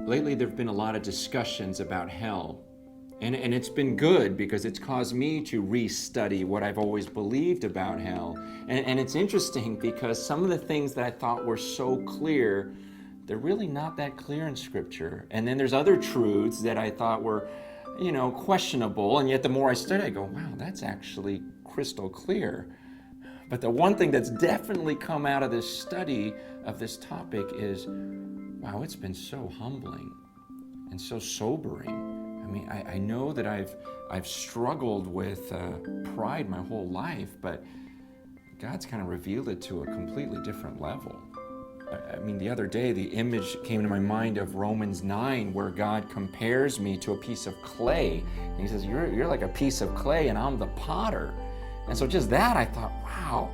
Lately, there have been a lot of discussions about hell. And it's been good because it's caused me to restudy what I've always believed about hell. And it's interesting because some of the things that I thought were so clear, they're really not that clear in Scripture. And then there's other truths that I thought were, questionable. And yet the more I study, I go, wow, that's actually crystal clear. But the one thing that's definitely come out of this study of this topic is, wow, it's been so humbling and so sobering. I mean, I know that I've struggled with pride my whole life, but God's kind of revealed it to a completely different level. I mean, the other day, the image came to my mind of Romans 9, where God compares me to a piece of clay. And he says, you're like a piece of clay and I'm the potter. And so just that, I thought, wow,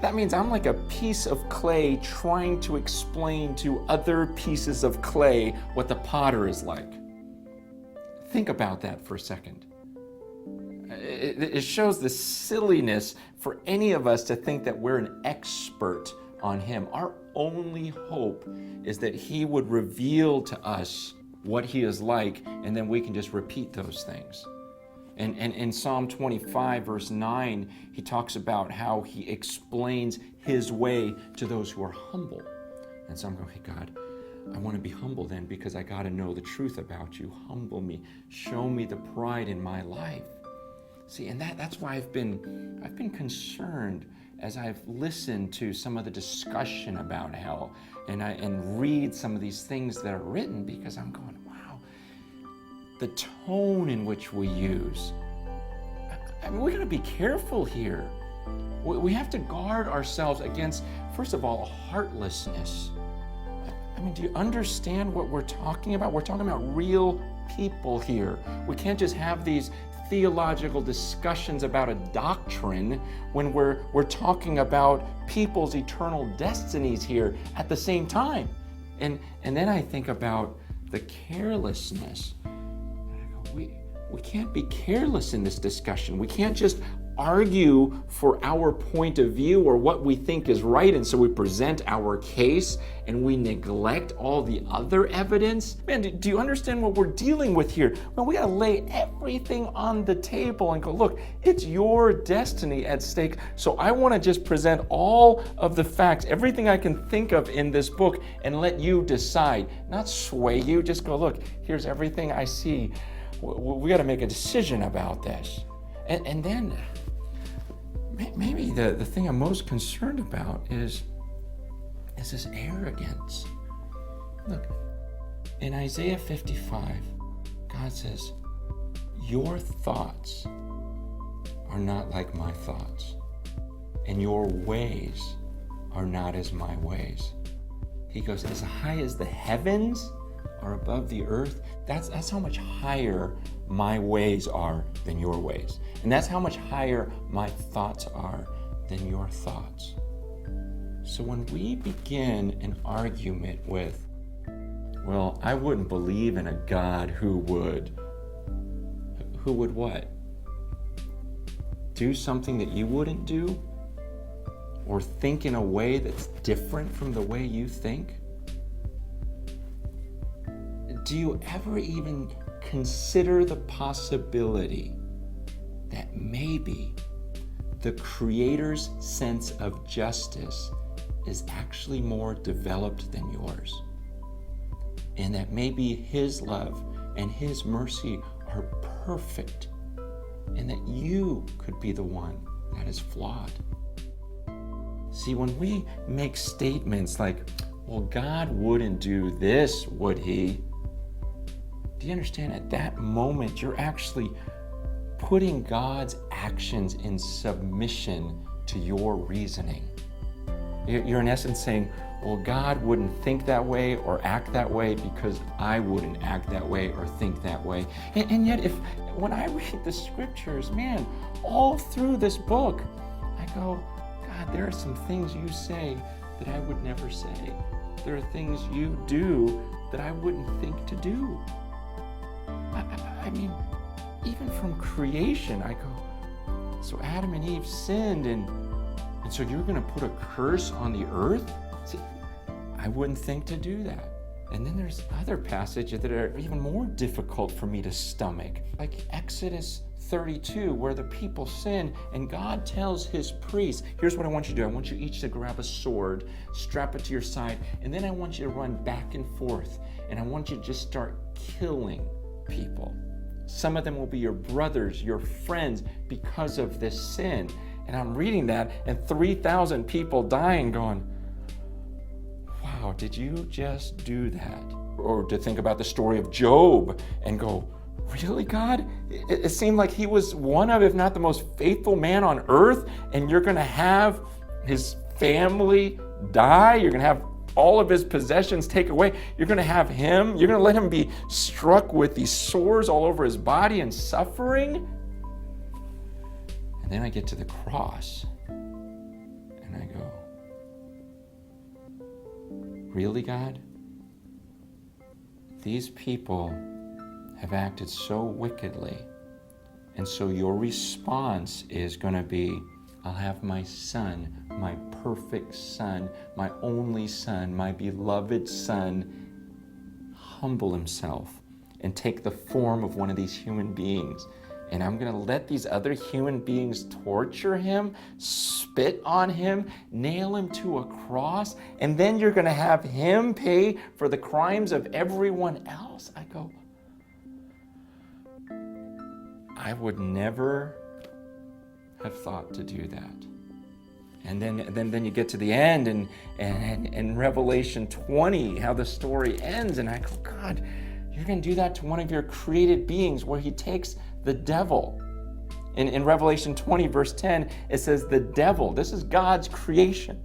that means I'm like a piece of clay trying to explain to other pieces of clay what the potter is like. Think about that for a second. It shows the silliness for any of us to think that we're an expert on him. Our only hope is that he would reveal to us what he is like, and then we can just repeat those things. And in Psalm 25, verse 9, he talks about how he explains his way to those who are humble. And so I'm going, hey, God, I want to be humble then because I got to know the truth about you. Humble me. Show me the pride in my life. See, and that's why I've been concerned as I've listened to some of the discussion about hell and read some of these things that are written, because I'm going, wow, the tone in which we use. I mean, we got to be careful here. We have to guard ourselves against, first of all, heartlessness. I mean, do you understand what we're talking about? We're talking about real people here. We can't just have these theological discussions about a doctrine when we're talking about people's eternal destinies here at the same time. And then I think about the carelessness. We can't be careless in this discussion. We can't just argue for our point of view or what we think is right, and so we present our case and we neglect all the other evidence. Man, do you understand what we're dealing with here? Well, we gotta lay everything on the table and go, look, it's your destiny at stake, so I wanna just present all of the facts, everything I can think of in this book, and let you decide, not sway you, just go, look, here's everything I see. We gotta make a decision about this. And then maybe the thing I'm most concerned about is this arrogance. Look, in Isaiah 55, God says, your thoughts are not like my thoughts, and your ways are not as my ways. He goes, as high as the heavens are above the earth, that's how much higher my ways are than your ways. And that's how much higher my thoughts are than your thoughts. So when we begin an argument with, well, I wouldn't believe in a God who would what? Do something that you wouldn't do? Or think in a way that's different from the way you think? Do you ever even consider the possibility that maybe the Creator's sense of justice is actually more developed than yours? And that maybe His love and His mercy are perfect, and that you could be the one that is flawed? See, when we make statements like, well, God wouldn't do this, would He? Do you understand? At that moment, you're actually putting God's actions in submission to your reasoning. You're in essence saying, well, God wouldn't think that way or act that way because I wouldn't act that way or think that way. And yet, when I read the scriptures, man, all through this book, I go, God, there are some things you say that I would never say. There are things you do that I wouldn't think to do. I mean, even from creation, I go, so Adam and Eve sinned, and so you're going to put a curse on the earth? See, I wouldn't think to do that. And then there's other passages that are even more difficult for me to stomach, like Exodus 32, where the people sin and God tells his priests, here's what I want you to do. I want you each to grab a sword, strap it to your side, and then I want you to run back and forth, and I want you to just start killing people. Some of them will be your brothers, your friends, because of this sin. And I'm reading that, and 3,000 people dying, going, wow, did you just do that? Or to think about the story of Job and go, really, God? It seemed like he was one of, if not the most faithful man on earth, and you're going to have his family die? You're going to have all of his possessions taken away? You're going to have him? You're going to let him be struck with these sores all over his body and suffering? And then I get to the cross, and I go, really, God? These people have acted so wickedly, and so your response is going to be, I'll have my son, my perfect son, my only son, my beloved son, humble himself and take the form of one of these human beings. And I'm going to let these other human beings torture him, spit on him, nail him to a cross, and then you're going to have him pay for the crimes of everyone else. I go, I would never have thought to do that. And then you get to the end and Revelation 20, how the story ends, and I go, God, you're going to do that to one of your created beings, where he takes the devil. In Revelation 20, verse 10, it says, the devil, this is God's creation,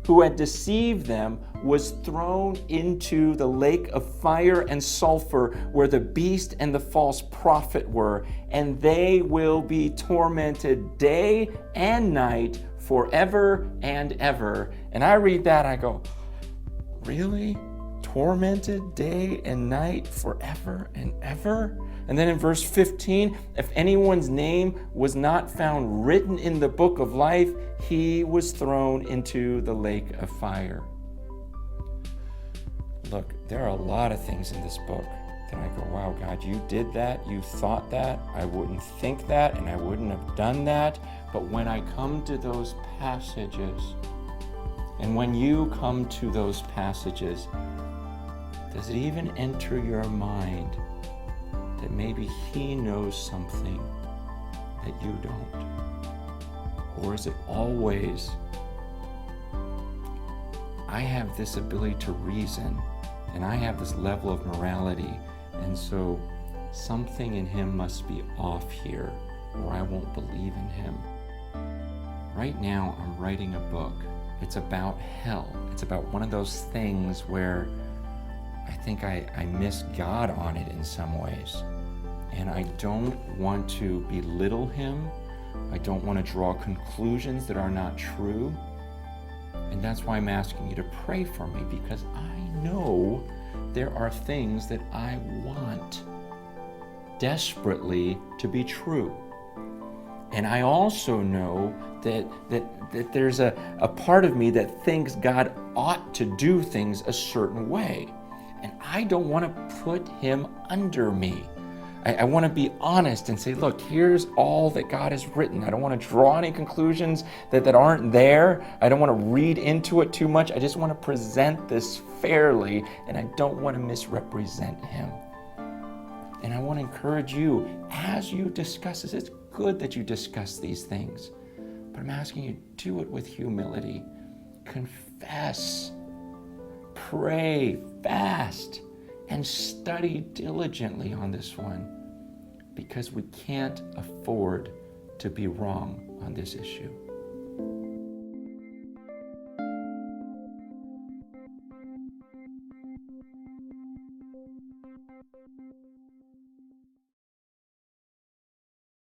who had deceived them, was thrown into the lake of fire and sulfur, where the beast and the false prophet were, and they will be tormented day and night forever and ever. And I read that, I go, really? Tormented day and night forever and ever? And then in verse 15, if anyone's name was not found written in the book of life, he was thrown into the lake of fire. Look, there are a lot of things in this book that I go, wow, God, you did that, you thought that, I wouldn't think that, and I wouldn't have done that. But when I come to those passages, and when you come to those passages, does it even enter your mind that maybe he knows something that you don't? Or is it always, I have this ability to reason, and I have this level of morality, and so something in him must be off here, or I won't believe in him. Right now, I'm writing a book. It's about hell. It's about one of those things where I think I miss God on it in some ways. And I don't want to belittle him. I don't want to draw conclusions that are not true. And that's why I'm asking you to pray for me, because I know there are things that I want desperately to be true. And I also know that there's a part of me that thinks God ought to do things a certain way. And I don't want to put him under me. I want to be honest and say, look, here's all that God has written. I don't want to draw any conclusions that aren't there. I don't want to read into it too much. I just want to present this fairly, and I don't want to misrepresent him. And I want to encourage you, as you discuss this, it's good that you discuss these things, but I'm asking you, do it with humility. Confess, pray, fast, and study diligently on this one, because we can't afford to be wrong on this issue.